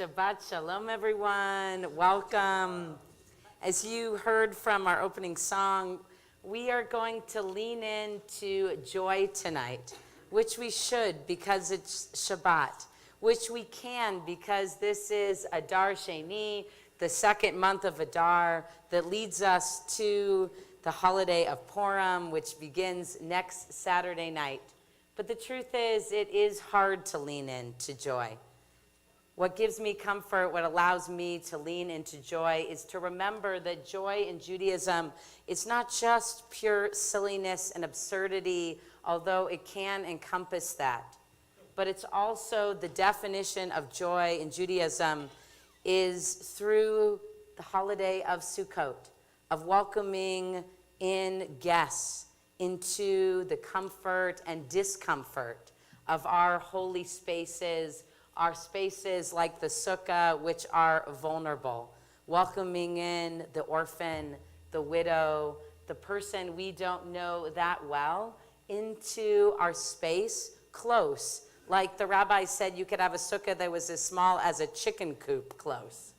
Shabbat Shalom, everyone. Welcome. As you heard from our opening song, we are going to lean into joy tonight, which we should because it's Shabbat, which we can because this is Adar Sheni, the second month of Adar that leads us to the holiday of Purim, which begins next Saturday night. But the truth is, it is hard to lean into joy. What gives me comfort, what allows me to lean into joy, is to remember that joy in Judaism is not just pure silliness and absurdity, although it can encompass that. But it's also the definition of joy in Judaism is through the holiday of Sukkot, of welcoming in guests into the comfort and discomfort of our holy spaces, our spaces like the sukkah, which are vulnerable, welcoming in the orphan, the widow, the person we don't know that well into our space close. Like the rabbi said, you could have a sukkah that was as small as a chicken coop close,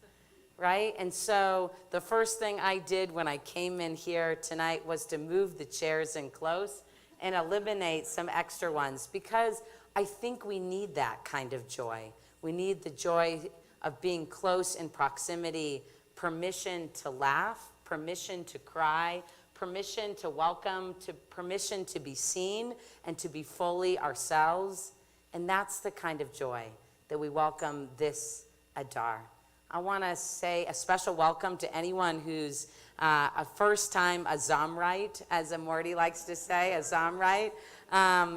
right? And so the first thing I did when I came in here tonight was to move the chairs in close and eliminate some extra ones, because I think we need that kind of joy. We need the joy of being close in proximity, permission to laugh, permission to cry, permission to welcome, permission to be seen and to be fully ourselves. And that's the kind of joy that we welcome this Adar. I want to say a special welcome to anyone who's a first-time Azamrite, as Morty likes to say, Azamrite.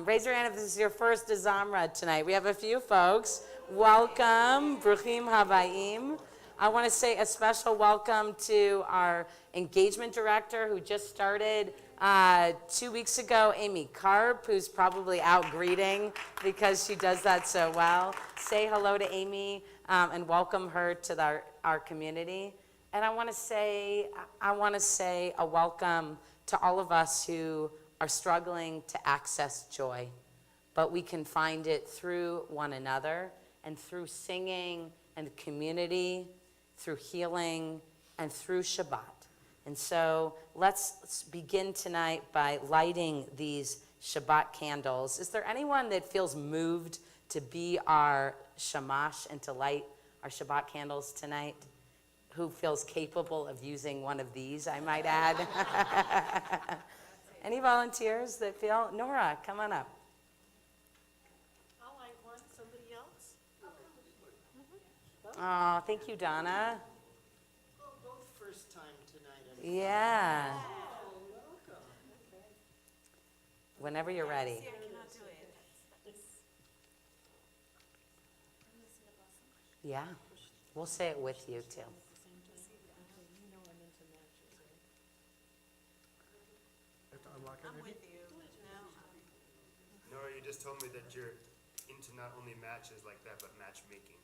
Raise your hand if this is your first Azamra tonight. We have a few folks. Welcome, Bruchim Habayim. I want to say a special welcome to our engagement director who just started 2 weeks ago, Amy Karp, who's probably out greeting because she does that so well. Say hello to Amy and welcome her to our community. And I want to say a welcome to all of us who are struggling to access joy, but we can find it through one another and through singing and community, through healing and through Shabbat. And so let's begin tonight by lighting these Shabbat candles. Is there anyone that feels moved to be our shamash and to light our Shabbat candles tonight? Who feels capable of using one of these, I might add? Any volunteers that feel? Nora, come on up. I'll light one. Somebody else? Oh, thank you, Donna. Both first time tonight. Yeah. Whenever you're ready. I cannot do it. Yeah. We'll say it with you, too. I'm with you. Nora, you just told me that you're into not only matches like that, but matchmaking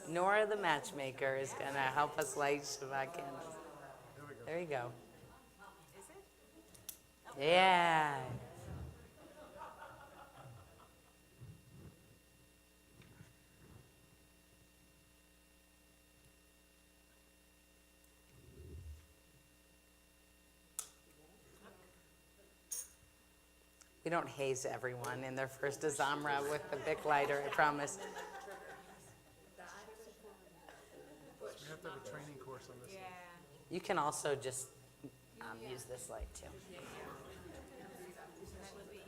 too. Nora the matchmaker is going to help us light Shabbat candles. There you go. Is it? Yeah. We don't haze everyone in their first Azamra with the Bic lighter, I promise. We have to have a training course on this. Yeah. You can also just use this light too. That would be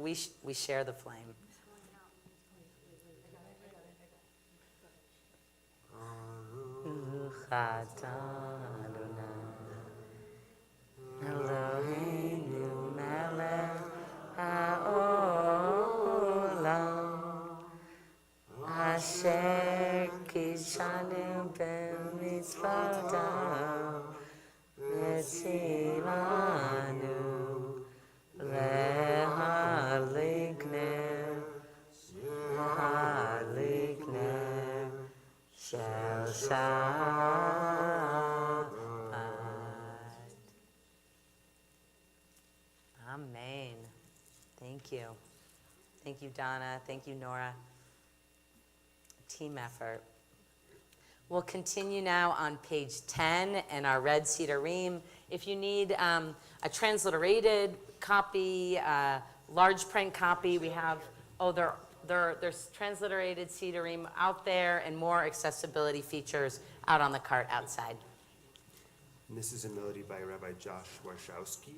easier. We share the flame. Eloheinu melech haolam, asher kishanu b'mitzvotav, v'tzilanu lehalikner shel Shabbat. Amen. Thank you. Thank you, Donna. Thank you, Nora. Team effort. We'll continue now on page 10 in our red cedar ream. If you need a transliterated copy, large print copy, we have, there's transliterated cedar ream out there and more accessibility features out on the cart outside. And this is a melody by Rabbi Josh Warshawski.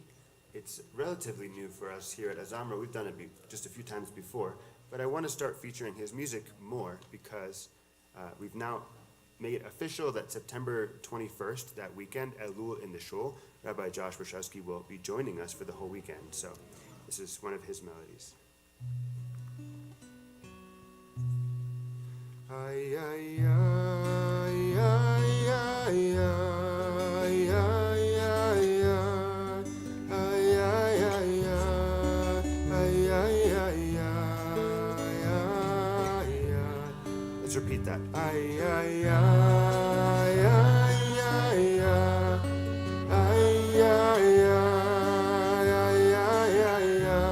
It's relatively new for us here at Azamra. We've done it just a few times before, but I want to start featuring his music more because we've now made it official that September 21st, that weekend, Elul in the Shul, Rabbi Josh Warshawski will be joining us for the whole weekend. So this is one of his melodies. Ay, ay, ay, ay, ay, ay, ay, ay, let's repeat that. Ay, ay, ay, ay, ay, ay, ay, ay, ay,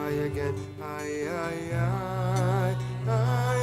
ay, again. Ay, ay, ay, ay, ay,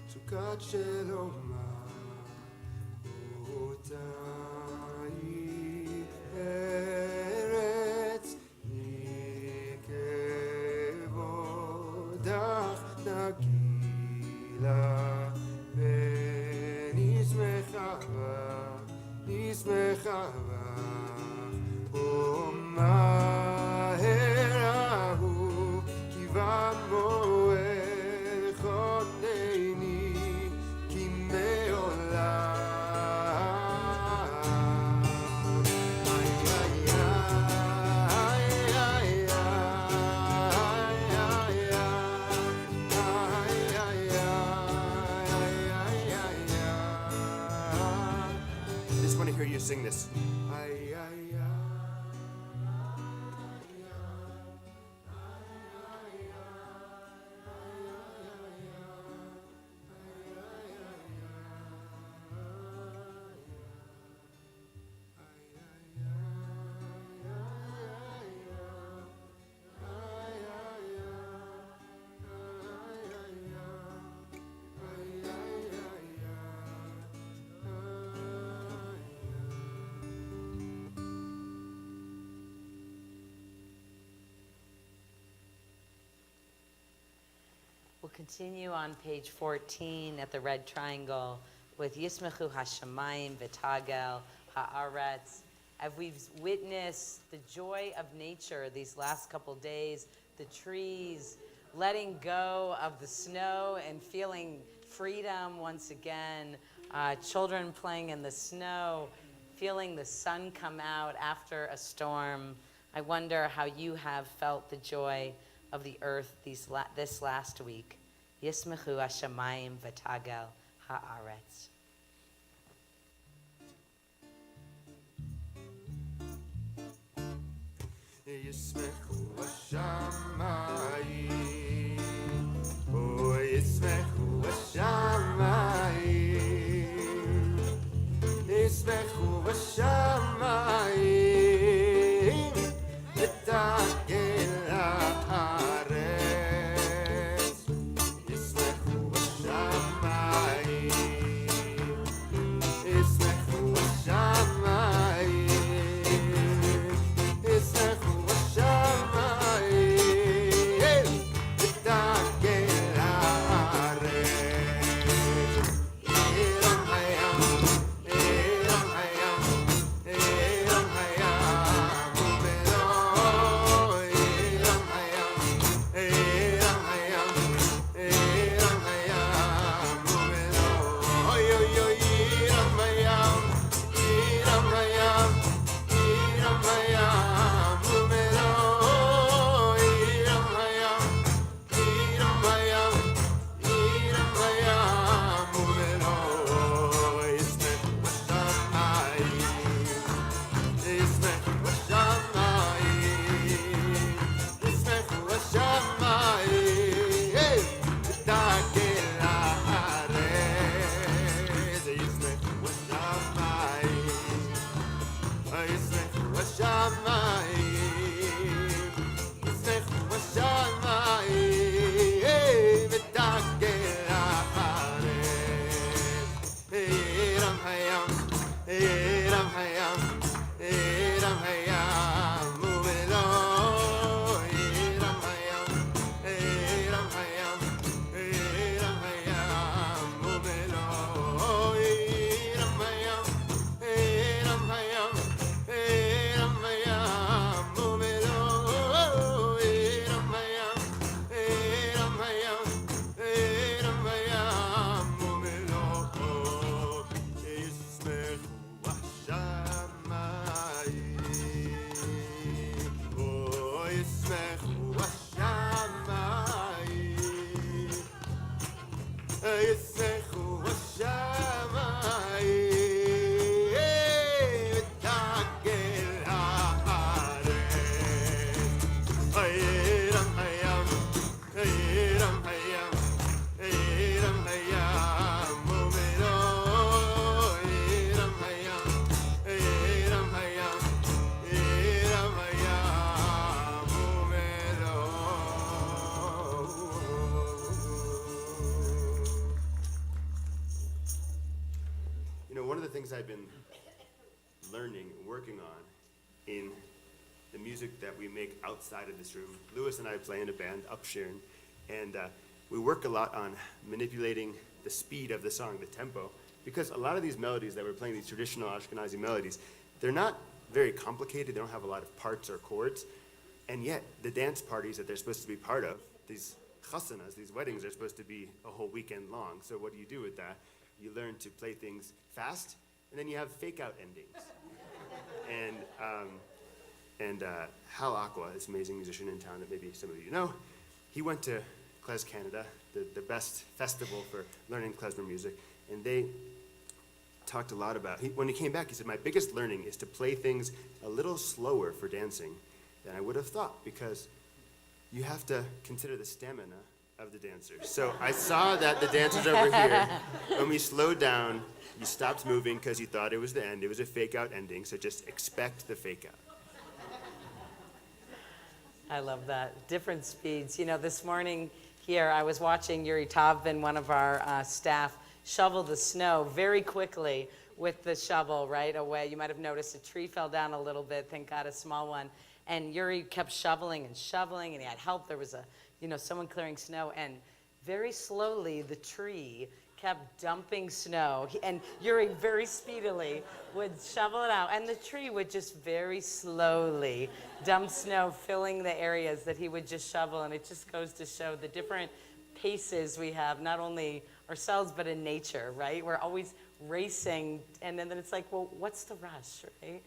Shukat Sheloma, Utai Eretz Nikevodach Nagila Nismechava Omaherahu Kiva Moel Chodneini Just want to hear you sing this. We'll continue on page 14 at the red triangle with Yismechu Hashemayim V'Tagel Haaretz. As we've witnessed the joy of nature these last couple days, the trees letting go of the snow and feeling freedom once again, children playing in the snow, feeling the sun come out after a storm. I wonder how you have felt the joy of the earth this last week. Yismechu Hashemayim V'Tagel Haaretz. Yismechu Hashemayim, oh Yismechu Hashemayim, Yismechu Hashemayim, V'Tagel Haaretz, Yismechu Hashemayim, Yismechu Hashemayim, Yismechu Hashemayim, V'Tagel Haaretz, Eiram Hayam, Eiram Hayam, Eiram Hayam, Umelo, Eiram Hayam, Eiram Hayam, Eiram Hayam, Umelo, Oy, oy, oy, Eiram Hayam, Eiram Hayam, Eiram Hayam, Umelo, Eiram Hayam, Eiram Hayam, Eiram Hayam, Umelo, Yismechu Hashemayim, Yismechu Hashemayim, Yismechu Hashemayim, V'Tagel Haaretz, Yismechu Hashemayim, Yismechu Hashemayim, Yismechu Hashemayim, V'Tagel Haaretz, Eiram Hayam, Eiram Hayam, Eiram Hayam, Umelo, Eiram Hayam, Eiram Hayam, Eiram Hayam, Umelo, Eiram Hayam, Eiram Hayam, Eiram Hayam, Umelo, Eiram Hayam, Eiram Hayam, Eiram Hayam, Umelo, Yismechu Hashemayim, oh Yismechu Hashemayim, Yismechu Hashemayim, V'Tagel Haaretz, Eiram Hayam, Eiram Hayam, Eiram Hayam, Umelo, Eiram Hayam, Eiram Hayam, Eiram Hayam, Umelo. the things I've been learning, working on in the music that we make outside of this room. Lewis and I play in a band, Upsharon, and we work a lot on manipulating the speed of the song, the tempo, because a lot of these melodies that we're playing, these traditional Ashkenazi melodies, they're not very complicated, they don't have a lot of parts or chords, and yet the dance parties that they're supposed to be part of, these chasanas, these weddings, are supposed to be a whole weekend long. So what do you do with that? You learn to play things fast, and then you have fake-out endings. And Hal Aqua, this amazing musician in town that maybe some of you know, he went to Klez Canada, the best festival for learning klezmer music, and they talked a lot about, when he came back, he said, my biggest learning is to play things a little slower for dancing than I would have thought, because you have to consider the stamina of the dancers. So I saw that the dancers over here, when we slowed down, you stopped moving because you thought it was the end. It was a fake-out ending, so just expect the fake-out. I love that. Different speeds. You know, this morning here, I was watching Yuri Tavbin, one of our staff, shovel the snow very quickly with the shovel right away. You might have noticed a tree fell down a little bit, thank God a small one. And Yuri kept shoveling, and he had help. There was someone clearing snow, and very slowly the tree kept dumping snow, and Yuri very speedily would shovel it out, and the tree would just very slowly dump snow, filling the areas that he would just shovel, and it just goes to show the different paces we have, not only ourselves, but in nature, right? We're always racing, and then it's like, well, what's the rush, right?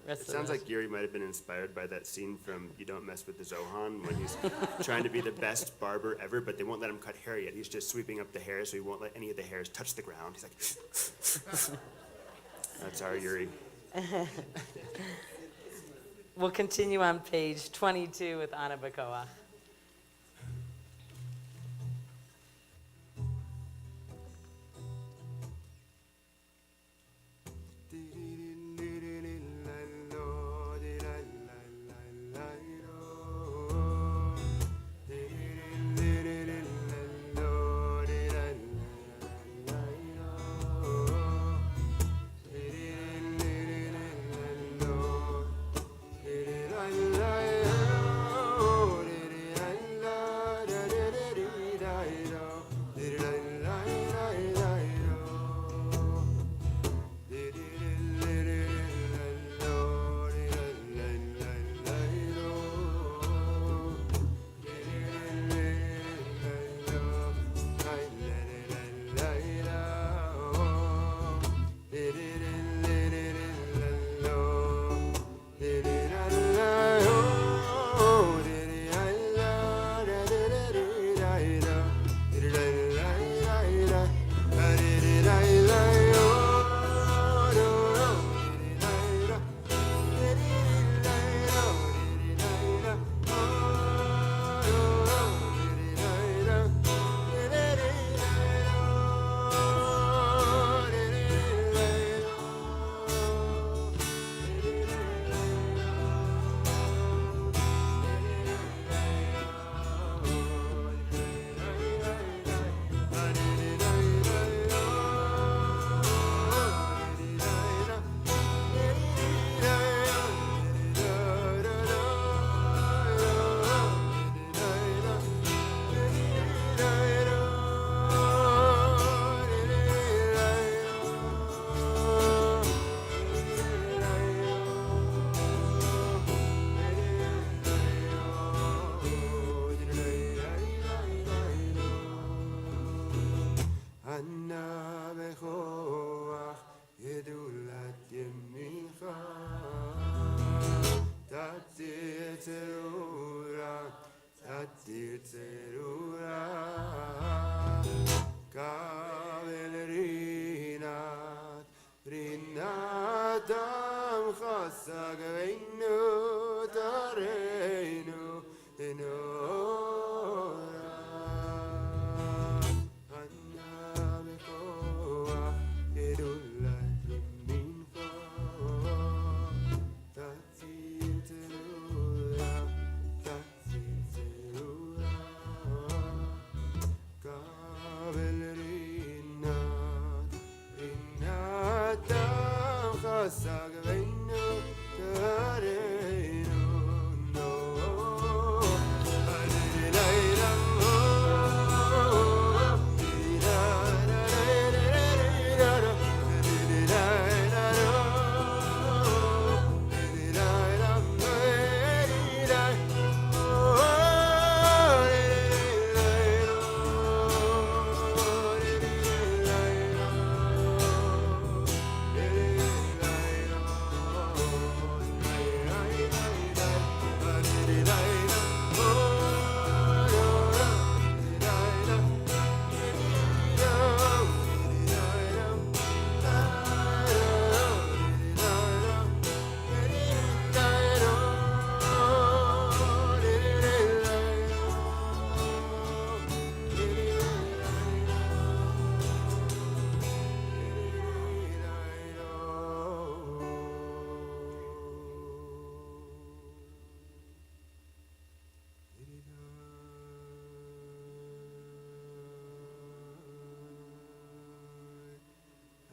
It sounds like Yuri might have been inspired by that scene from You Don't Mess with the Zohan, when he's trying to be the best barber ever, but they won't let him cut hair yet. He's just sweeping up the hair, so he won't let any of the hairs touch the ground. He's like, that's our Yuri. We'll continue on page 22 with Anna Bacoa.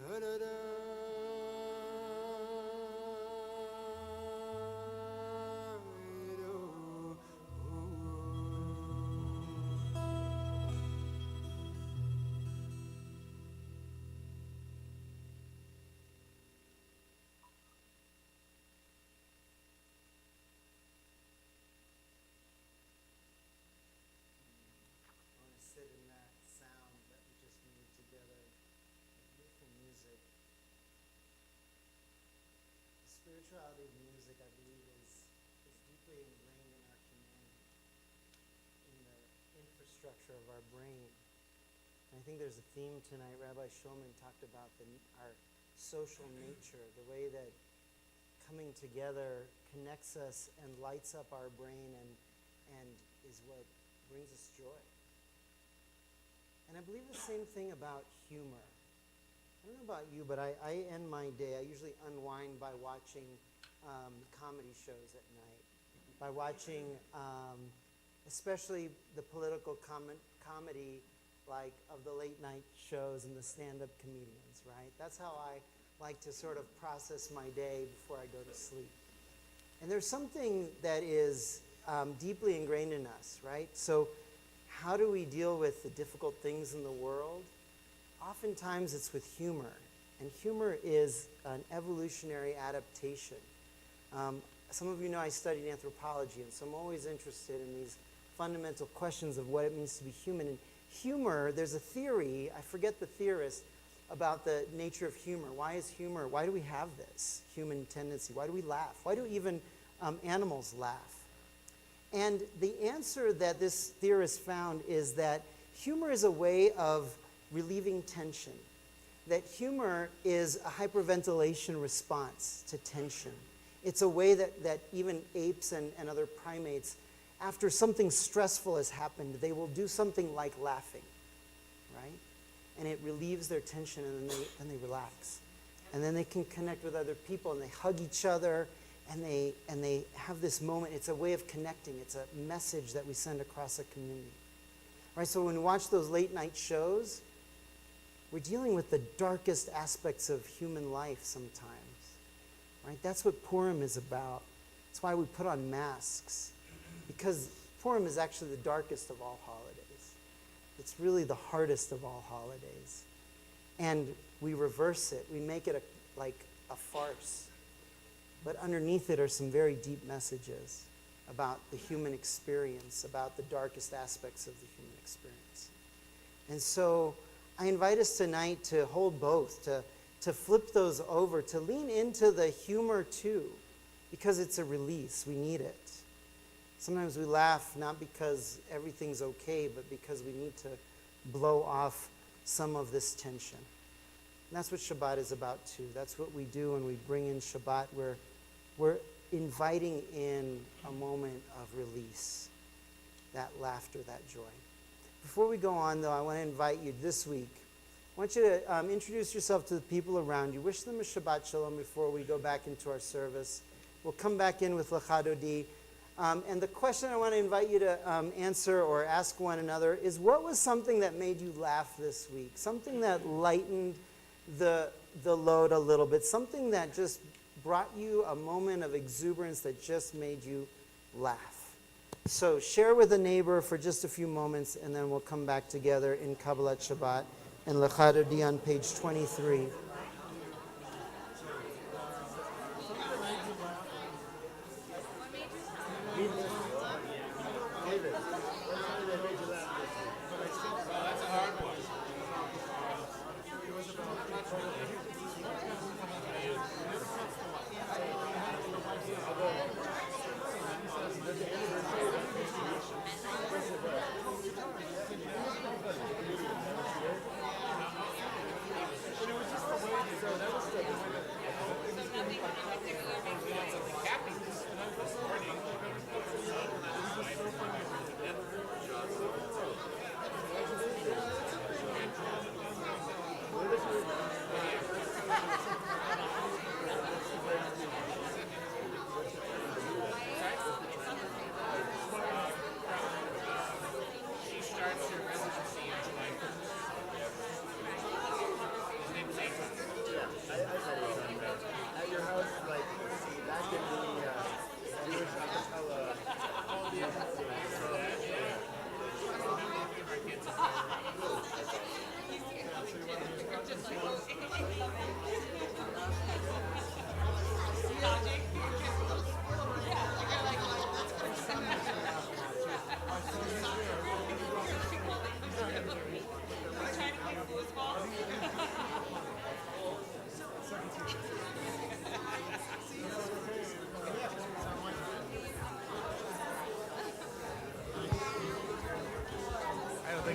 I want to sit in that sound that we just made together. Beautiful music. The spirituality of music, I believe, is deeply ingrained in our humanity, in the infrastructure of our brain. And I think there's a theme tonight. Rabbi Shulman talked about our social nature, the way that coming together connects us and lights up our brain and is what brings us joy. And I believe the same thing about humor. I don't know about you, but I end my day, I usually unwind by watching comedy shows at night, by watching especially the political comedy like of the late night shows and the stand-up comedians, right? That's how I like to sort of process my day before I go to sleep. And there's something that is deeply ingrained in us, right? So how do we deal with the difficult things in the world? Oftentimes it's with humor. And humor is an evolutionary adaptation. Some of you know I studied anthropology, and so I'm always interested in these fundamental questions of what it means to be human. And humor, there's a theory, I forget the theorist, about the nature of humor. Why do we have this human tendency? Why do we laugh? Why do even animals laugh? And the answer that this theorist found is that humor is a way of relieving tension. That humor is a hyperventilation response to tension. It's a way that even apes and other primates, after something stressful has happened, they will do something like laughing, right? And it relieves their tension, and then they relax. And then they can connect with other people, and they hug each other, and they have this moment. It's a way of connecting. It's a message that we send across a community. Right? So when we watch those late night shows, we're dealing with the darkest aspects of human life sometimes. Right? That's what Purim is about. That's why we put on masks. Because Purim is actually the darkest of all holidays. It's really the hardest of all holidays. And we reverse it. We make it like a farce. But underneath it are some very deep messages about the human experience, about the darkest aspects of the human experience. And so I invite us tonight to hold both, to flip those over, to lean into the humor too, because it's a release. We need it. Sometimes we laugh not because everything's okay, but because we need to blow off some of this tension. And that's what Shabbat is about too. That's what we do when we bring in Shabbat. We're inviting in a moment of release, that laughter, that joy. Before we go on, though, I want to invite you this week. I want you to introduce yourself to the people around you. Wish them a Shabbat Shalom before we go back into our service. We'll come back in with L'chadodi. And the question I want to invite you to answer or ask one another is, what was something that made you laugh this week? Something that lightened the the load a little bit, something that just brought you a moment of exuberance that just made you laugh. So share with a neighbor for just a few moments, and then we'll come back together in Kabbalat Shabbat and Lechadodi on page 23.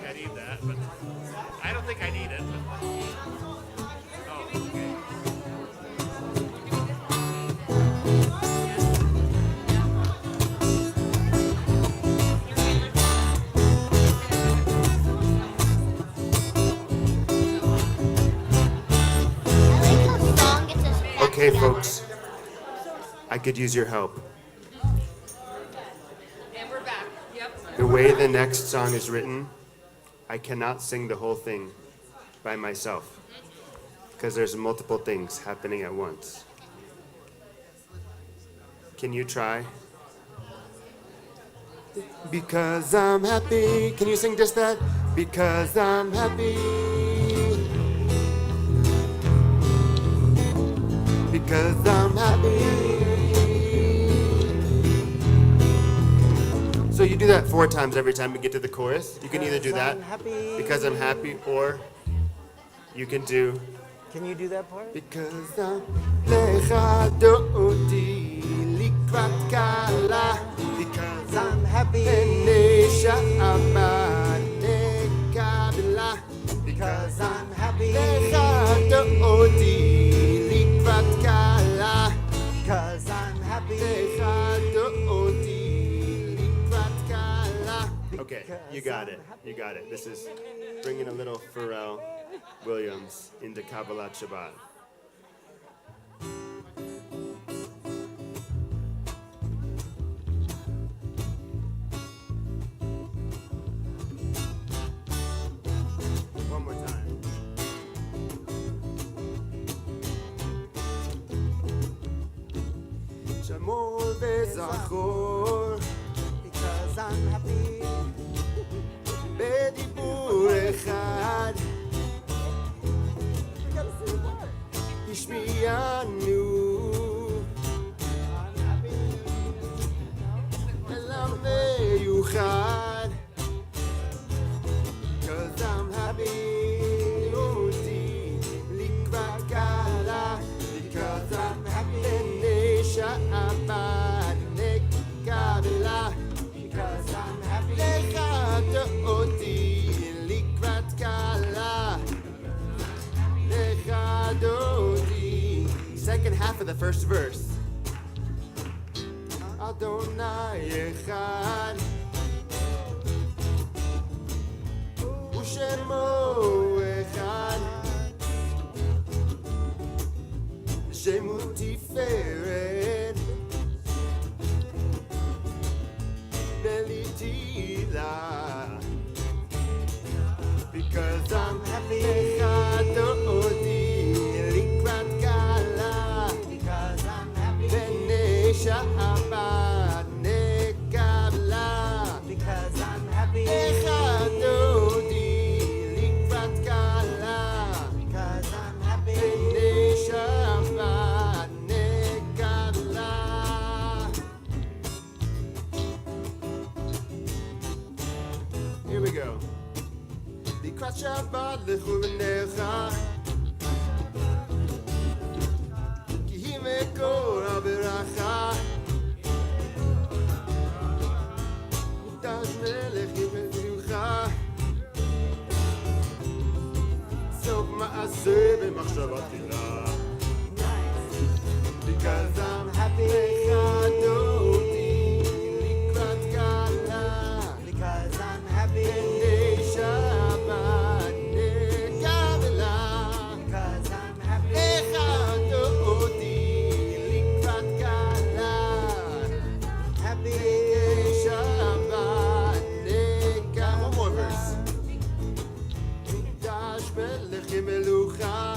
I need that, but I don't think I need it. Oh, okay. Okay, folks, I could use your help. And we're back. Yep. The way the next song is written, I cannot sing the whole thing by myself because there's multiple things happening at once. Can you try? Because I'm happy. Can you sing just that? Because I'm happy. Because I'm happy. So you do that 4 times every time we get to the chorus. You can either do that because I'm happy, or you can do Can you do that part? because I'm lechadoti likrat kala, because I'm happy. Enesha amane kabila, Because I'm happy. lechadoti likrat kala, Because I'm happy. lechadoti likrat kala. Okay, you got it. You got it. This is bringing a little Pharrell Williams into Kabbalat Shabbat. One more time. Shamor וזכור Because I'm happy. בדיבור אחד You gotta sing the part. השמיענו I'm happy. אל המיוחד. Cause I'm happy אותי לקראת קלה, because I'm happy שעבד נקבלה, because I'm happy לחת אותי לקראת קלה, לחת אותי. Second half of the first verse. אדוני אחד ושמו אחד, שמו תפארת בלי תהילה. Because I'm happy, אחד אותי לקראת שבת לכו ונלכה כי היא מקור הברכה מקדש מלך ימלכה סוף מעשה במחשבה תחילה Because I'm happy אותי לקראת קלה Because I'm happy. בני שבת נקבלה Because I'm happy. אחד אותי לקראת קלה Happy. בני שבת נקבלה One more verse מקדש מלך ימלוכה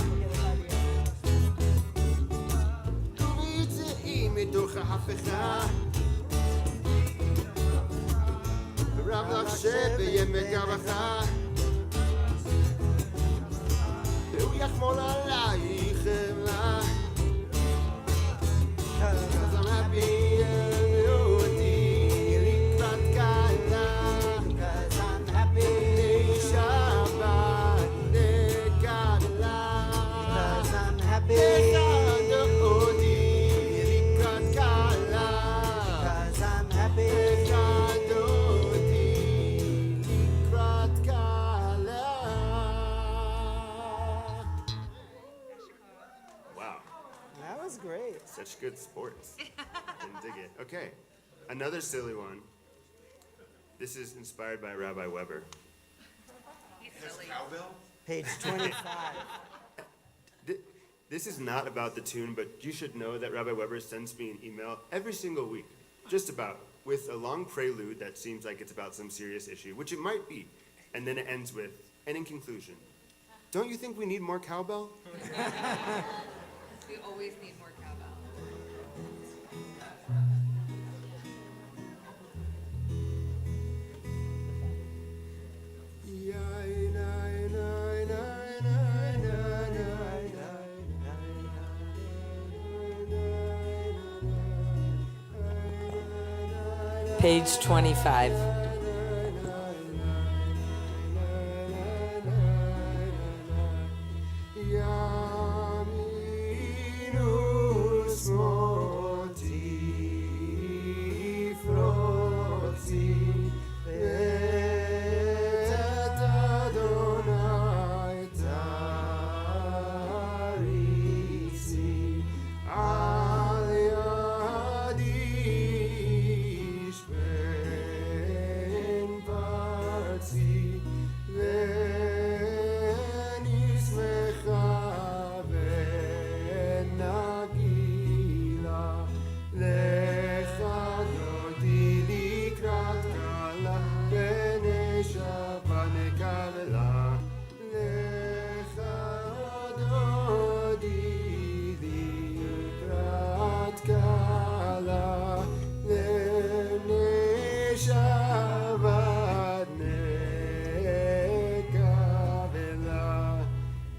ויצאים מתוך ההפכה ורב לך שבימי גבך והוא יחמול עלייך חמלה Cause I'm happy אותי לקראת קלה Because I'm happy. בני שבת נקבלה Because I'm happy. אחד אותי לקראת קלה Because I'm happy. אחד אותי לקראת קלה Wow, That was great. such good sports. Didn't dig it. Okay, another silly one. This is inspired by Rabbi Weber. Page 25. This is not about the tune, but you should know that Rabbi Weber sends me an email every single week, just about, with a long prelude that seems like it's about some serious issue, which it might be, and then it ends with, and in conclusion, don't you think we need more cowbell? We always need more cowbell. Page 25. Yaminus moti frotzi et Adonai tarisi al yadish ben parzi ונסמכה ונגילה לך דודי לקראת קלה בני שבת נקבלה לך דודי לקראת קלה בני שבת נקבלה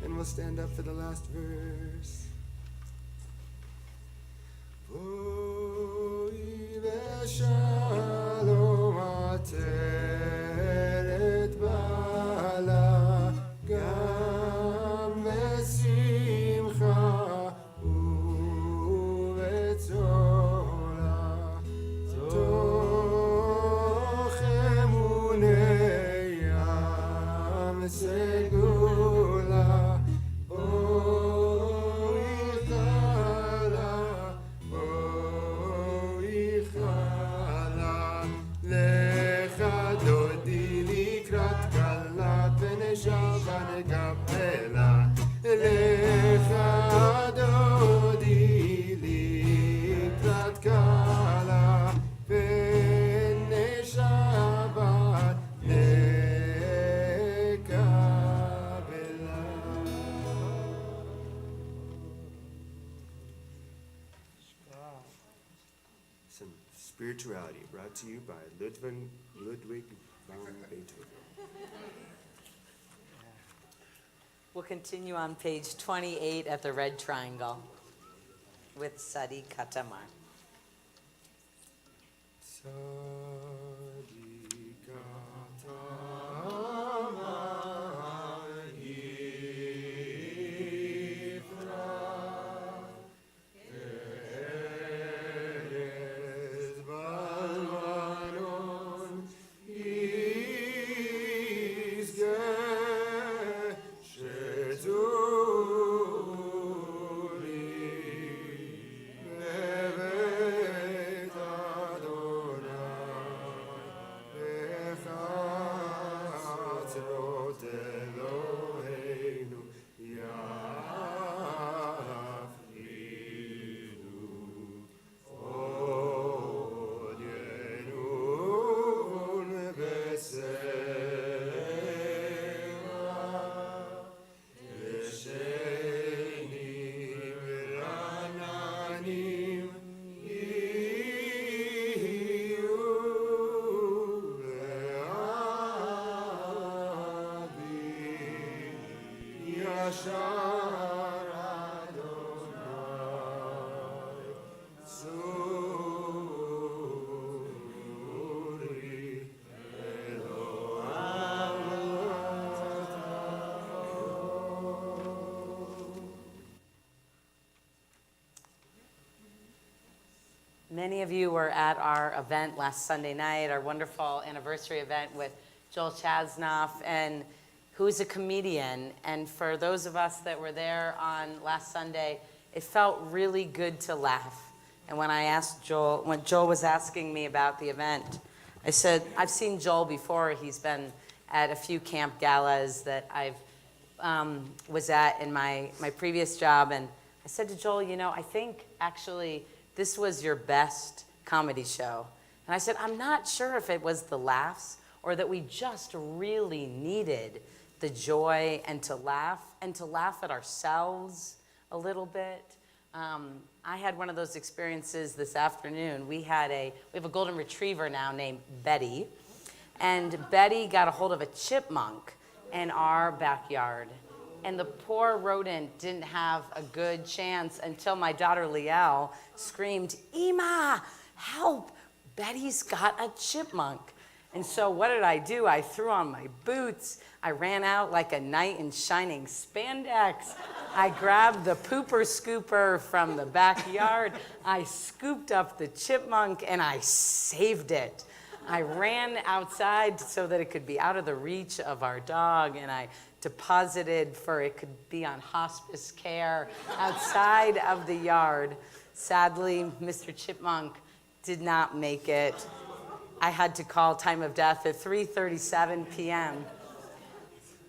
And we'll stand up for the last verse. בואי ושלום עטרת בעלה גם בשמחה ובצולה תוך אמוני ים סגולה בואי חלה בואי חלה לך דודי לקראת קלה בני שבת נקבלה לך דודי לקראת קלה בני שבת נקבלה Some spirituality brought to you by Ludwig van Beethoven. We'll continue on page 28 at the red triangle with Sadi Katamar. Sadikata Eloheinu Yafinu Odyenu Besera Yesheni Rananim Yashar Adonai Suri Many of you were at our event last Sunday night, our wonderful anniversary event with Joel Chasnoff, and who's a comedian. And for those of us that were there on last Sunday, it felt really good to laugh. And when I asked Joel, when Joel was asking me about the event, I said, I've seen Joel before. He's been at a few camp galas that I've was at in my previous job. And I said to Joel, you know, I think actually this was your best comedy show. And I said, I'm not sure if it was the laughs or that we just really needed the joy and to laugh at ourselves a little bit. I had one of those experiences this afternoon. We have a golden retriever now named Betty, and Betty got a hold of a chipmunk in our backyard. And the poor rodent didn't have a good chance until my daughter Liel screamed, Ima, help, Betty's got a chipmunk. And so what did I do? I threw on my boots. I ran out like a knight in shining spandex. I grabbed the pooper scooper from the backyard. I scooped up the chipmunk and I saved it. I ran outside so that it could be out of the reach of our dog, and I deposited for it could be on hospice care outside of the yard. Sadly, Mr. Chipmunk did not make it. I had to call time of death at 3:37 p.m.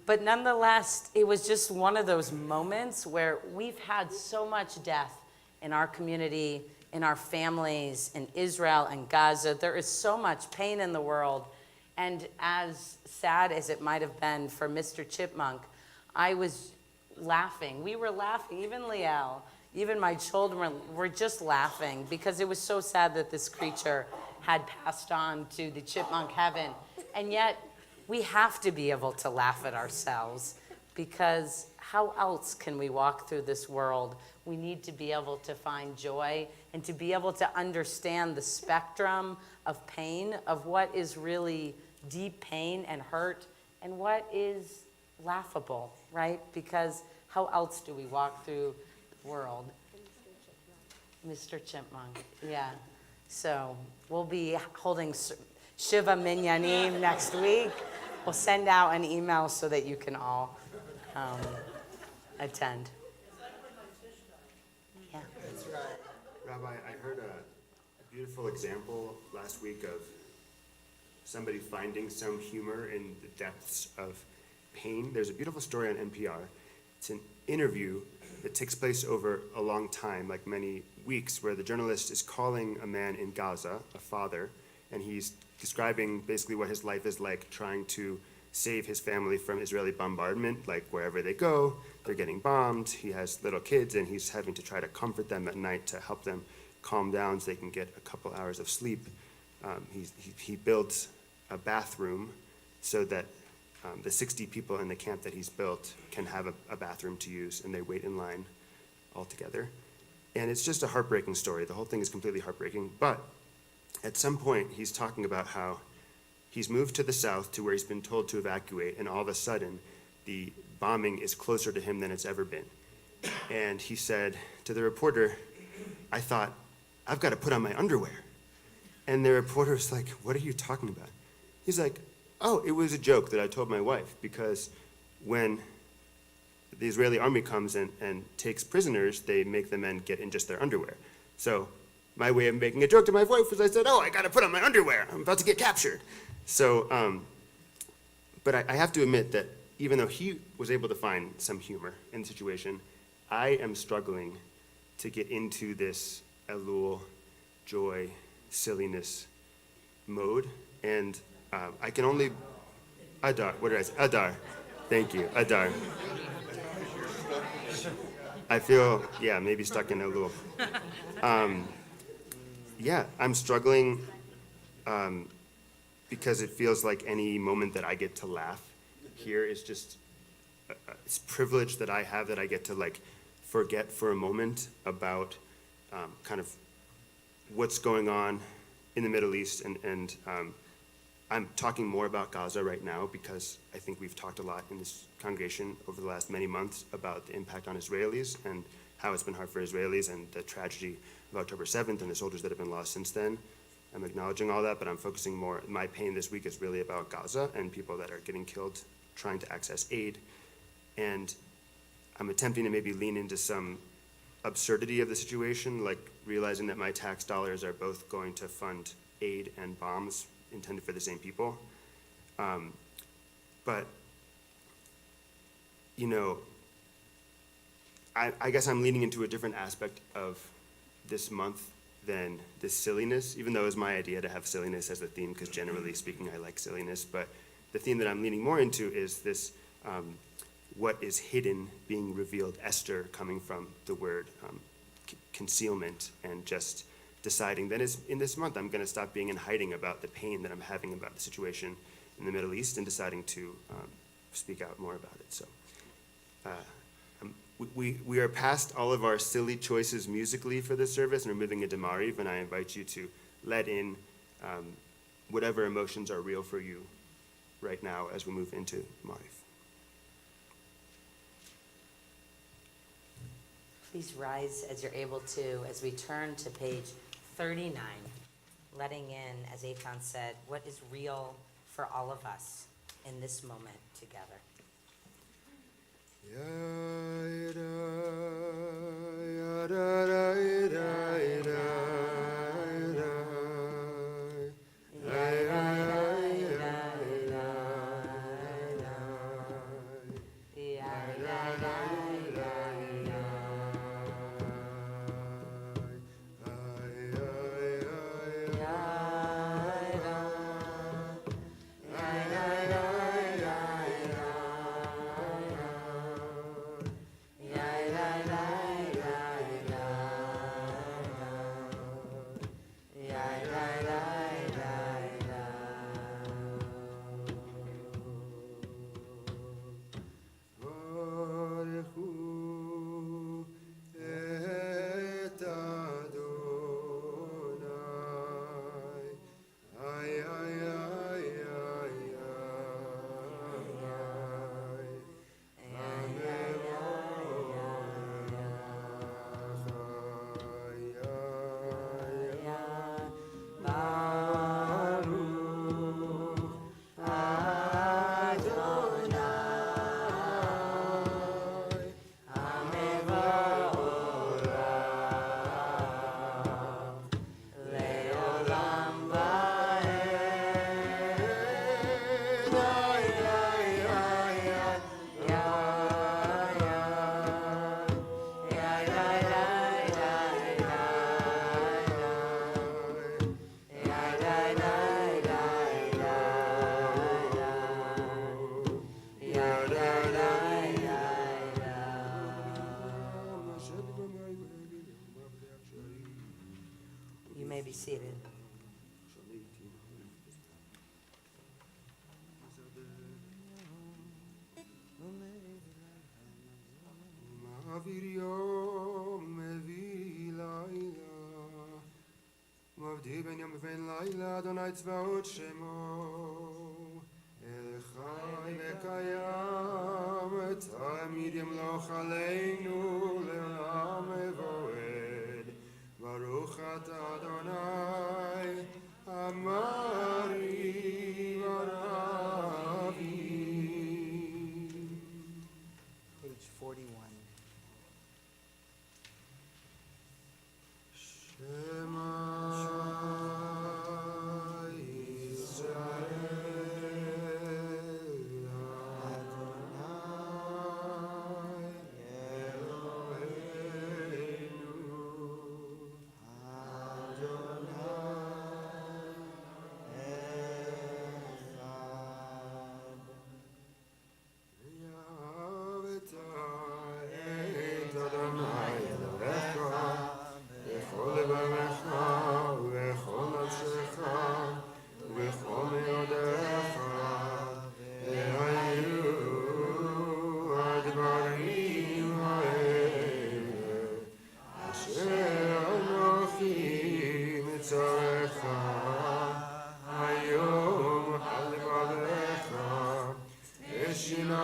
But nonetheless, it was just one of those moments where we've had so much death in our community, in our families, in Israel and Gaza. There is so much pain in the world. And as sad as it might have been for Mr. Chipmunk, I was laughing. We were laughing, even Liel, even my children were just laughing because it was so sad that this creature had passed on to the chipmunk heaven. And yet, we have to be able to laugh at ourselves because how else can we walk through this world? We need to be able to find joy and to be able to understand the spectrum of pain, of what is really deep pain and hurt, and what is laughable, right? Because how else do we walk through the world? Mr. Chipmunk, yeah. So we'll be holding Shiva Minyanim next week. We'll send out an email so that you can all attend. Yeah. That's right. Rabbi, I heard a beautiful example last week of somebody finding some humor in the depths of pain. There's a beautiful story on NPR. It's an interview that takes place over a long time, like many weeks, where the journalist is calling a man in Gaza, a father, and he's describing basically what his life is like trying to save his family from Israeli bombardment. Like wherever they go, they're getting bombed. He has little kids and he's having to try to comfort them at night to help them calm down so they can get a couple hours of sleep. He builds a bathroom so that the 60 people in the camp that he's built can have a bathroom to use, and they wait in line all together. And it's just a heartbreaking story. The whole thing is completely heartbreaking. But at some point, he's talking about how he's moved to the south to where he's been told to evacuate, and all of a sudden, the bombing is closer to him than it's ever been. And he said to the reporter, I thought, I've got to put on my underwear. And the reporter's like, what are you talking about? He's like, oh, it was a joke that I told my wife, because when the Israeli army comes and takes prisoners, they make the men get in just their underwear. So my way of making a joke to my wife was I said, oh, I got to put on my underwear. I'm about to get captured. So, but I have to admit that even though he was able to find some humor in the situation, I am struggling to get into this elul, joy, silliness mode. And I can only, Adar, what did I say? Adar. Thank you, Adar. I feel, maybe stuck in elul. I'm struggling because it feels like any moment that I get to laugh here is just it's privilege that I have, that I get to like forget for a moment about kind of what's going on in the Middle East. And I'm talking more about Gaza right now because I think we've talked a lot in this congregation over the last many months about the impact on Israelis and how it's been hard for Israelis and the tragedy of October 7th and the soldiers that have been lost since then. I'm acknowledging all that, but I'm focusing more, my pain this week is really about Gaza and people that are getting killed trying to access aid. And I'm attempting to maybe lean into some absurdity of the situation, like realizing that my tax dollars are both going to fund aid and bombs intended for the same people. But, you know, I guess I'm leaning into a different aspect of this month than this silliness, even though it was my idea to have silliness as the theme, because generally speaking, I like silliness. But the theme that I'm leaning more into is this what is hidden being revealed, Esther, coming from the word concealment, and just deciding that in this month I'm going to stop being in hiding about the pain that I'm having about the situation in the Middle East and deciding to speak out more about it. So we are past all of our silly choices musically for this service, and we're moving into Mariv, and I invite you to let in whatever emotions are real for you right now as we move into Mariv. Please rise as you're able to as we turn to page 39, letting in, as Eitan said, what is real for all of us in this moment together. You may be seated. מבדיל בין יום ובין לילה, אדוני צבאות שמו, אל חי וקיים, תמיד ימלוך עלינו לעולם ועד. ברוך אתה אדוני, המרי ורבי. Page 41. Shema Yisrael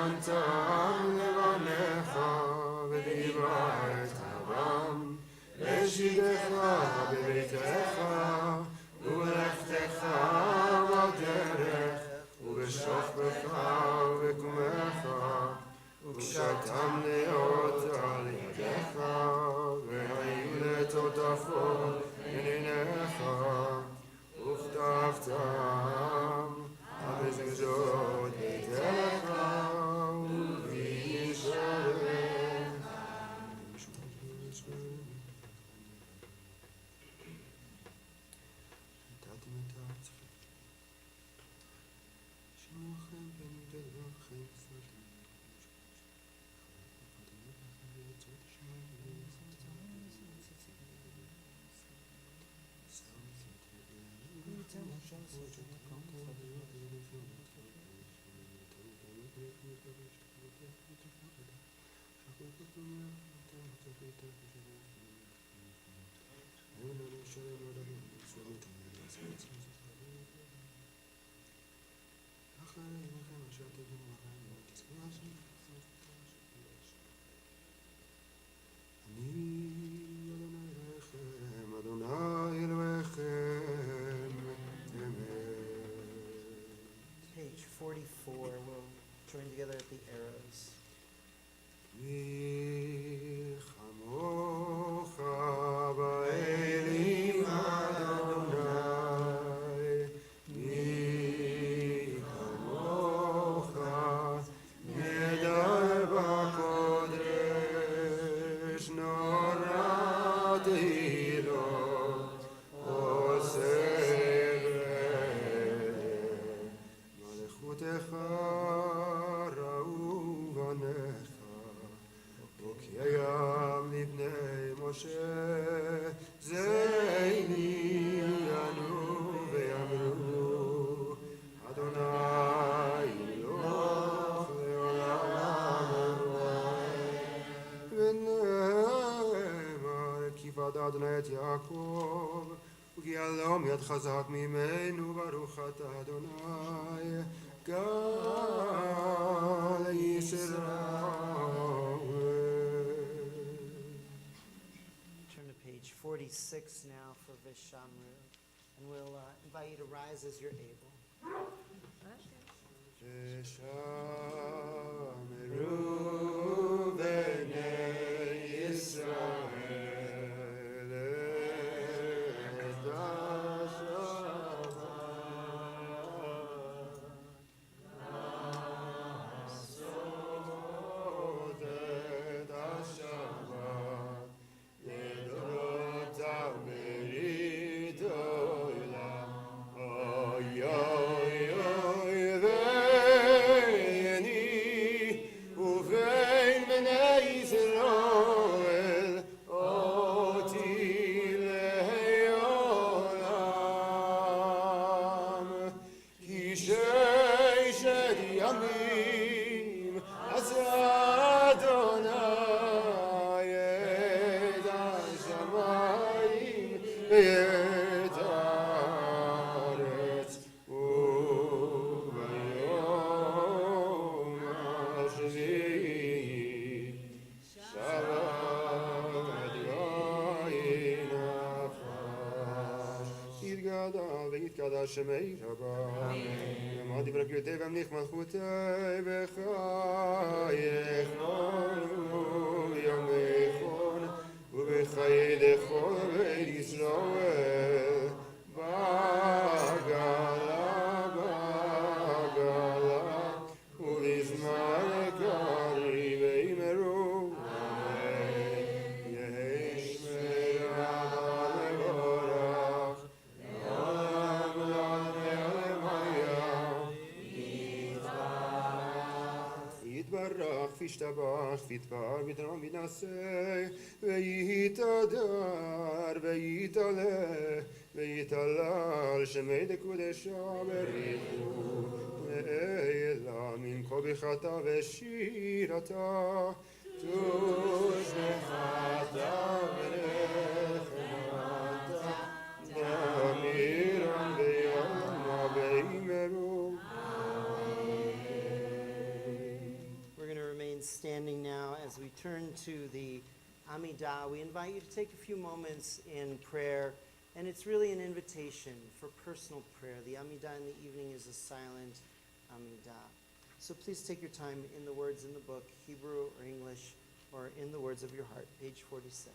נתן לבניך ודיברת בם בשידך בביתך ובלכתך בדרך ובשוכבך ובקומך וקשרתם להיות על ידיך והיו לטוטפות עיניך וכתבתם על מזוזות ביתך ובישעריך. Page 44, we'll join together at the arrows. כמוך באלים אדוני, מי כמוך נדר בקודש, נורא תהילות עושה מלכותך ראו בניך וכי הים לבני משה זיני ינו ויאמרו אדוני ימלוך לעולם ונאמר כי פדה אדוני את יעקב וכי הלום יד חזק ממנו ברוך אתה אדוני גל ישראל. Turn to page 46 now for Vishamru, and we'll invite you to rise as you're able. ושמרו בני ישראל את השבת לעשות את השבת לדורותם ברית עולם. אוי אוי אוי ואני ובין בני ישראל אותי לעולם כי ששת ימים עשה אדוני את השמיים ואת הארץ וביום השביעי שבת יין נפש יתגדל ויתקדש שמי רבה ומעדי ברכיותי והמליך מלכותי בחייך נונו ביומייכון ובחיי דכל בית ישראל בגלה בגלה ובזמן קריב ויאמרו אמן. יהי שמך מבורך לעולם לעולם יתברך וישתבח ויתפאר ויתרום ויתנשא ויתהדר ויתעלה ויתהלל שמי דקודשא בריחו ואלה מן כה ברכתה ושירתה תושבחתה ונחמתה דמירם ביומה ויאמרו standing now as we turn to the Amidah. We invite you to take a few moments in prayer, and it's really an invitation for personal prayer. The Amidah in the evening is a silent Amidah. So please take your time in the words in the book, Hebrew or English, or in the words of your heart, page 47.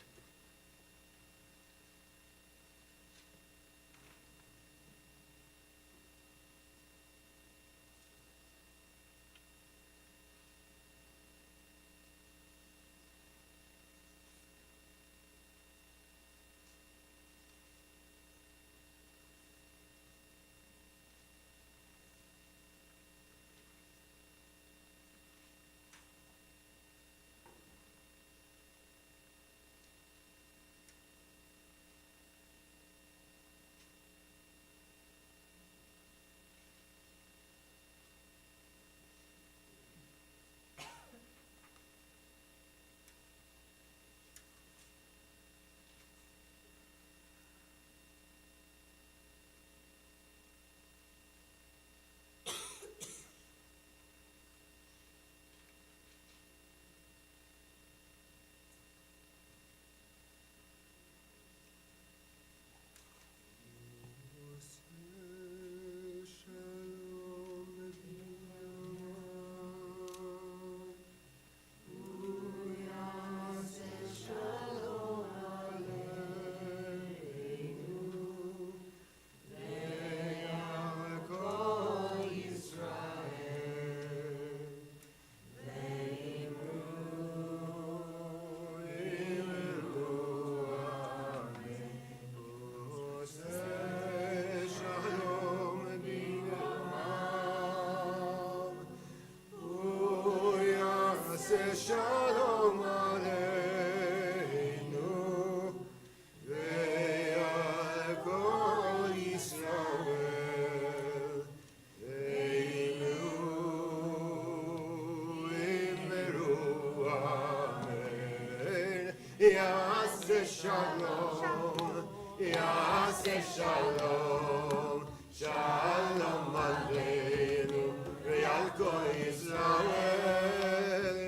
Shalom, Yaseh Shalom, Shalom Aleinu, Ve'al Kol Yisrael,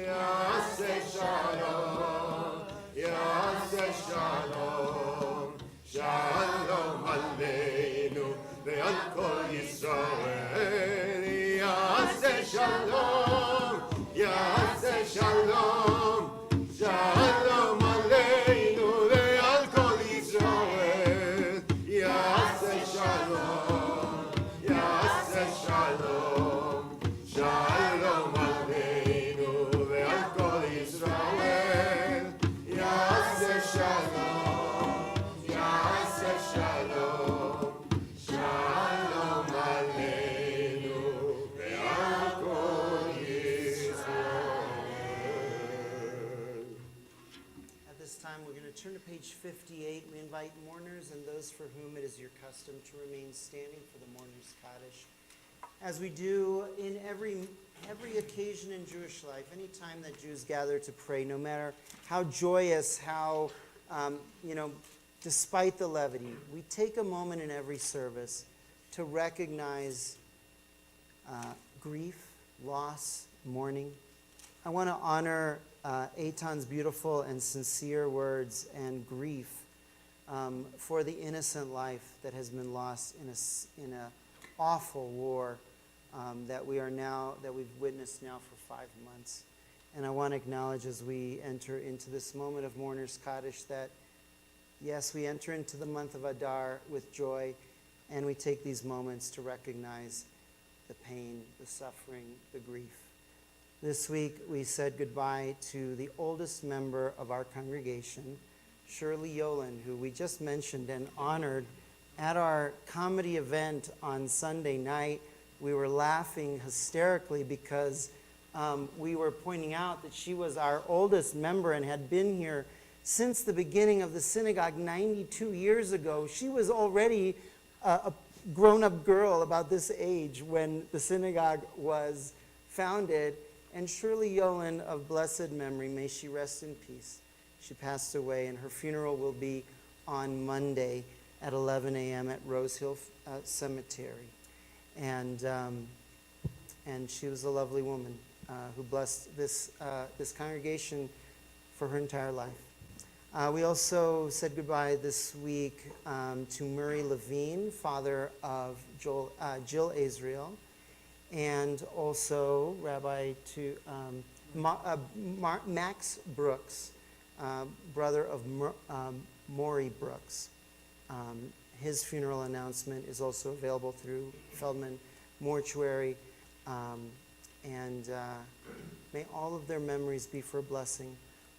Yaseh Shalom, Yaseh Shalom, Shalom Aleinu, Ve'al Kol Yisrael, Yaseh Shalom, Yaseh Shalom, Shalom Aleinu, Ve'al Kol Yisrael, Yaseh Shalom, Yaseh Shalom, Shalom Aleinu, Ve'al Kol Yisrael, Yaseh Shalom, Yaseh Shalom, Shalom Aleinu, Ve'al Kol Yisrael. At this time, we're going to turn to page 58. We invite mourners and those for whom it is your custom to remain standing for the mourner's Kaddish. As we do in every occasion in Jewish life, any time that Jews gather to pray, no matter how joyous, how, despite the levity, we take a moment in every service to recognize grief, loss, mourning. I want to honor Eitan's beautiful and sincere words and grief for the innocent life that has been lost in a awful war that we've witnessed now for 5 months. And I want to acknowledge as we enter into this moment of Mourner's Kaddish that, yes, we enter into the month of Adar with joy, and we take these moments to recognize the pain, the suffering, the grief. This week, we said goodbye to the oldest member of our congregation, Shirley Yolen, who we just mentioned and honored at our comedy event on Sunday night. We were laughing hysterically because we were pointing out that she was our oldest member and had been here since the beginning of the synagogue 92 years ago. She was already a grown-up girl about this age when the synagogue was founded. And Shirley Yolen, of blessed memory, may she rest in peace. She passed away, and her funeral will be on Monday at 11 a.m. at Rose Hill Cemetery. And she was a lovely woman. who blessed this congregation for her entire life. We also said goodbye this week to Murray Levine, father of Jill Azriel, and also Rabbi to Max Brooks, brother of Maury Brooks. His funeral announcement is also available through Feldman Mortuary. And may all of their memories be for a blessing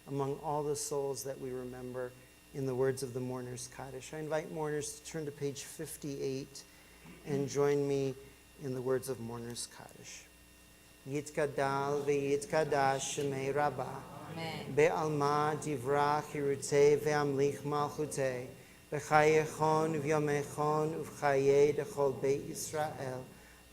among all the souls that we remember in the words of the Mourners Kaddish. I invite mourners to turn to page 58 and join me in the words of Mourners Kaddish. Yitkadal v'yitkadash shemei Rabbah. Be'alma divrach hirutei ve'amlich malchutei. V'chayechon v'yomechon uv'chayei dechol Beit Yisrael.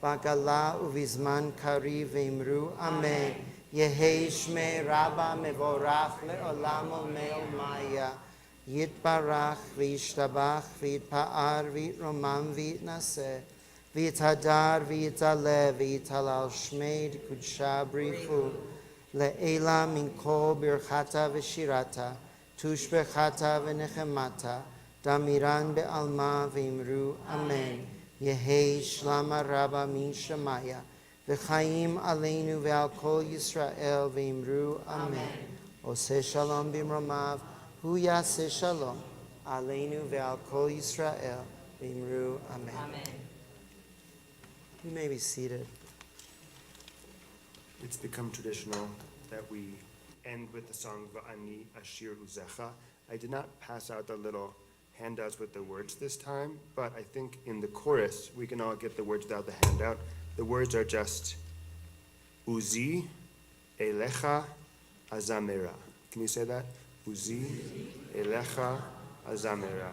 Bagala uvizman kari ve'imru amen. Yehei shmei Rabbah mevorach le'olam ol me'ol maya. Yitbarach v'yishtabach v'yitpa'ar v'yitromam v'yitnaseh. V'yithadar v'yitaleh v'yitalal shmei d'kudsha brichu. Le'ela min kol birchata v'shirata. Tushbechata v'nechemata. Damiran be'alma v'imru amen. Yehei shlama Rabbah min Shemaya, v'chaim aleinu ve'al kol Yisrael v'imru amen. Oseh shalom b'imromav, hu yaseh shalom, aleinu ve'al kol Yisrael v'imru amen. You may be seated. It's become traditional that we end with the song Va'ani Ashir Uzecha. I did not pass out the little handouts with the words this time, but I think in the chorus we can all get the words without the handout. The words are just Uzi Elecha Azamera. Can you say that? Uzi Elecha Azamera.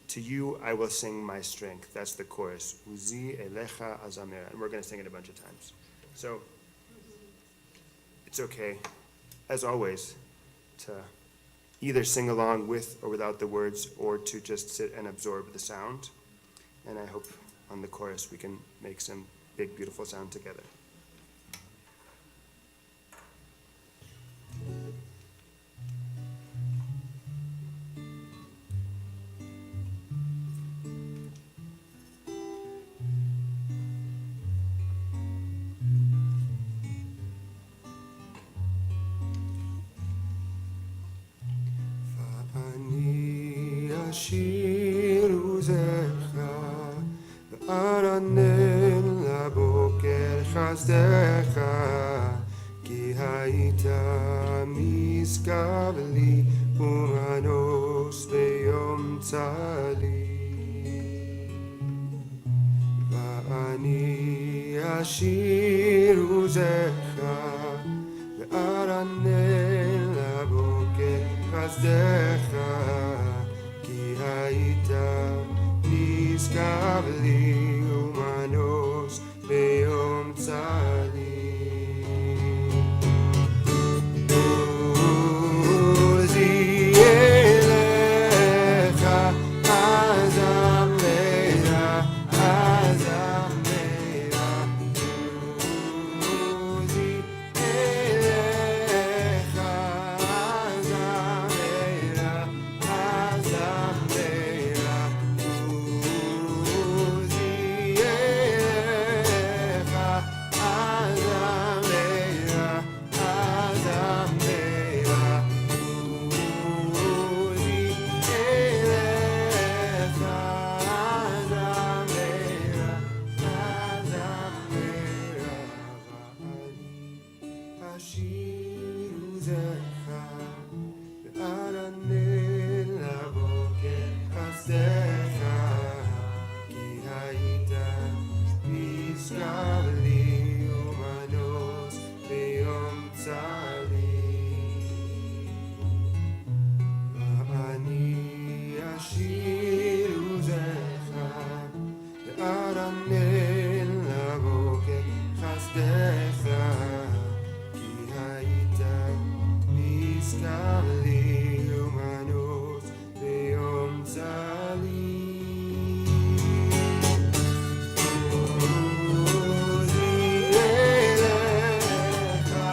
To you I will sing my strength. That's the chorus. Uzi Elecha Azamera. And we're going to sing it a bunch of times. So it's okay, as always, to either sing along with or without the words, or to just sit and absorb the sound. And I hope on the chorus we can make some big, beautiful sound together. Ashir uzecha ve'aranen laboker chazdecha ki hayita miskav li umanos beyom tzali va'ani ashir uzecha ve'aranen laboker chazdecha Hayita nizkav li umanos beyom tzali. Uzi elecha azamera, azamera. Uzi elecha azamera, azamera. Uzi elecha azamera, azamera. Uzi elecha azamera, azamera. Va'ani ashir uzecha ve'aranen laboker chazdecha ki hayita miskav li umanos beyom tzali. Va'ani ashir uzecha ve'aranen laboker chazdecha ki hayita miskav li umanos beyom tzali. Uzi elecha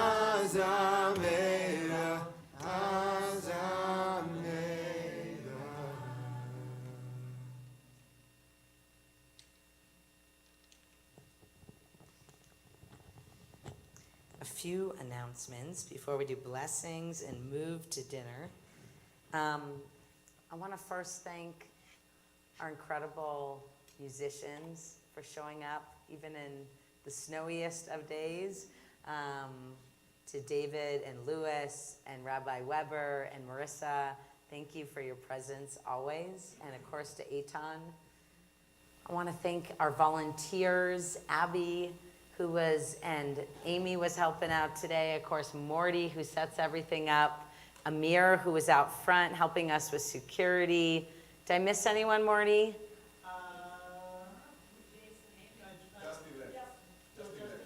Azamra, Azamra. A few announcements before we do blessings and move to dinner. I want to first thank our incredible musicians for showing up, even in the snowiest of days. To David and Louis and Rabbi Weber and Marissa, thank you for your presence always. And of course to Eitan. I want to thank our volunteers, Abby, and Amy was helping out today. Of course, Morty, who sets everything up. Amir, who was out front helping us with security. Did I miss anyone, Morty?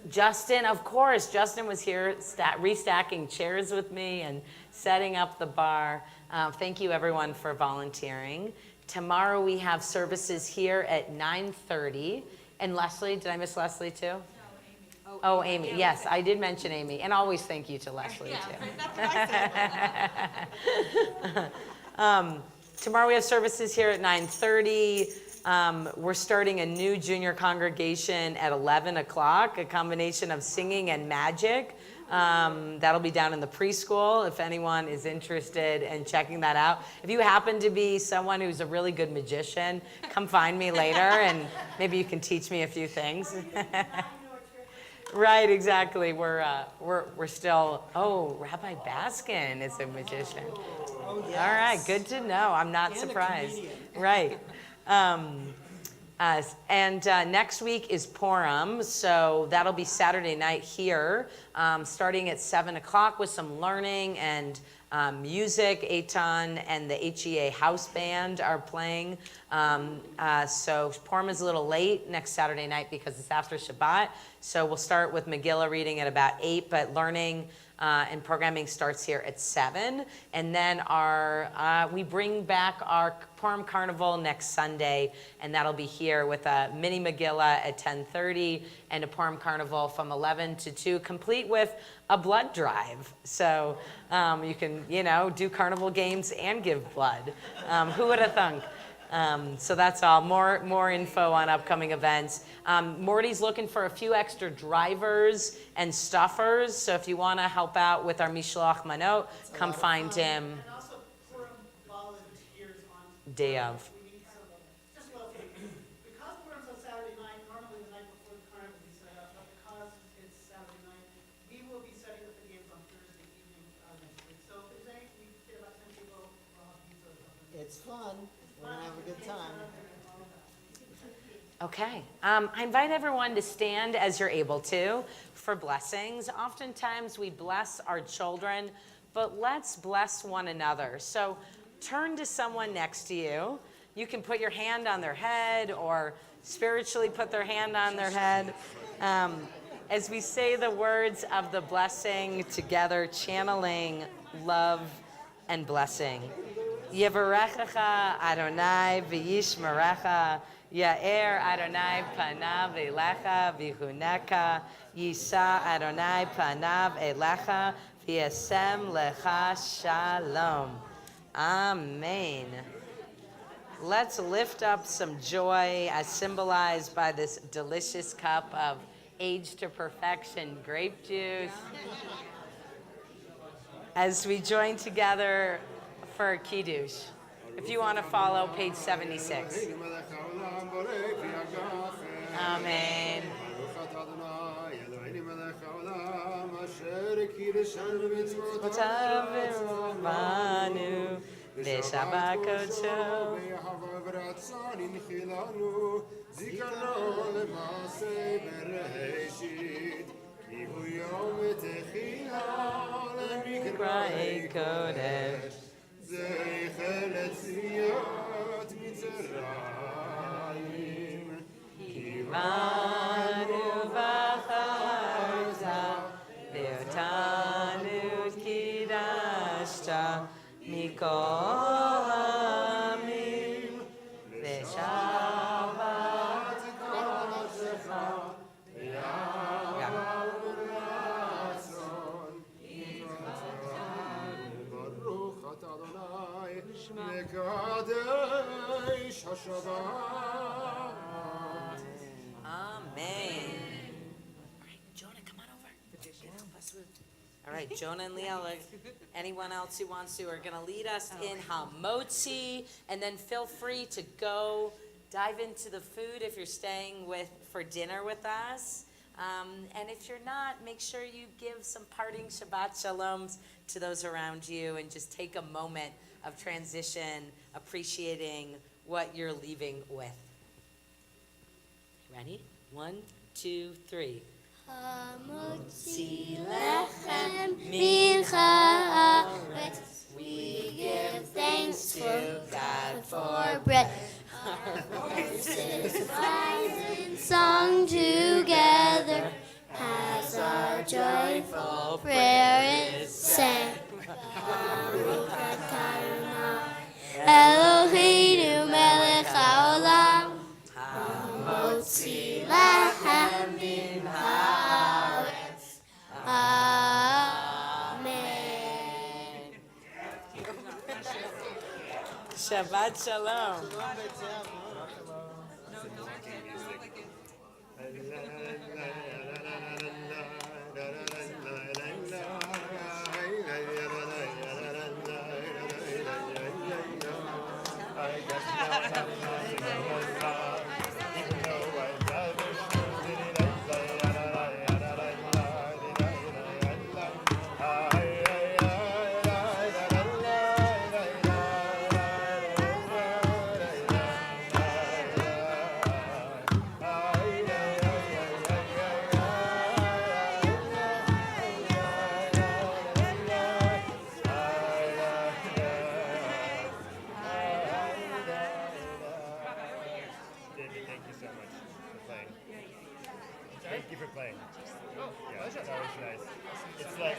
Justin, of course. Justin was here restacking chairs with me and setting up the bar. Thank you, everyone, for volunteering. Tomorrow we have services here at 9:30. And Leslie, did I miss Leslie too? Oh, Amy. Yes, I did mention Amy. And always thank you to Leslie, too. That's what I said. Tomorrow we have services here at 9:30. We're starting a new junior congregation at 11 o'clock, a combination of singing and magic. That'll be down in the preschool if anyone is interested in checking that out. If you happen to be someone who's a really good magician, come find me later and maybe you can teach me a few things. Right, exactly. We're still. Oh, Rabbi Baskin is a magician. Oh, yes. All right, good to know. I'm not And a surprised. comedian. Right. Next week is Purim, so that'll be Saturday night here, starting at 7 o'clock with some learning and music. Eitan and the HEA house band are playing. So Purim is a little late next Saturday night because it's after Shabbat. So we'll start with Megillah reading at about 8, but learning and programming starts here at 7. And then we bring back our Purim Carnival next Sunday, and that'll be here with a mini Megillah at 10:30 and a Purim Carnival from 11 to 2, complete with a blood drive. So you can, do carnival games and give blood. Who would have thunk? So that's all. More info on upcoming events. Morty's looking for a few extra drivers and stuffers. So if you want to help out with our Mishloach Manot, come find him. And also Purim volunteers on Day of. We need some, just locally. Because Purim's on Saturday night, normally the night before the carnival we set up, but because it's Saturday night, we will be setting up the games on Thursday evening next week. So if there's any, we get about 10 people, we'll have pizza or something. It's fun. We're gonna have a good time. Okay. I invite everyone to stand as you're able to for blessings. Oftentimes we bless our children, but let's bless one another. So turn to someone next to you. You can put your hand on their head or spiritually put their hand on their head. As we say the words of the blessing together, channeling love and blessing. Yevarechecha Adonai v'yishmerecha, Ya'er Adonai panav elecha v'huneka, Yisa Adonai panav elecha v'yasem lecha shalom. Amen. Let's lift up some joy as symbolized by this delicious cup of age to perfection grape juice. As we join together for Kiddush. If you want to follow, page 76. Amen. זכר לציון מצרים, קיבלנו בחרת, ואותנו קידשת מכל העמים, ושבת כל נפשך, ויעבור רצון, Shabbat. Amen. All right, Jonah, come on over. Help us with- All right, Jonah and Leah, anyone else who wants to, are going to lead us in Hamotzi, and then feel free to go dive into the food if you're staying for dinner with us. And if you're not, make sure you give some parting Shabbat Shaloms to those around you and just take a moment of transition, appreciating what you're leaving with. Ready? 1, 2, 3. Hamotzi lechem min haaretz. We give thanks to God for bread. Our voices rise in song together as our joyful prayer is sang. Baruch atah Adonai Eloheinu melech haolam. Hamotzi lechem min haaretz. Amen. Shabbat Shalom. David, thank you so much for playing. Thank you for playing. Yeah, it's always nice. It's like,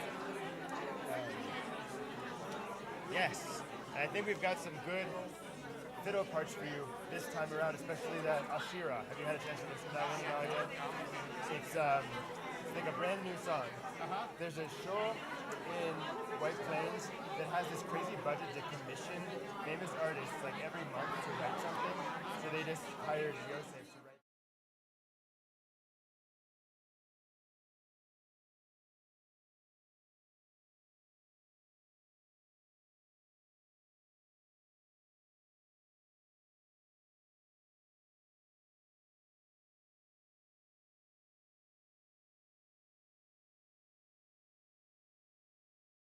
yes, I think we've got some good fiddle parts for you this time around, especially that Ashira. Have you had a chance to listen to that one? No idea? It's like a brand new song. There's a show in White Plains that has this crazy budget to commission famous artists like every month to write something. So they just hired Yosef.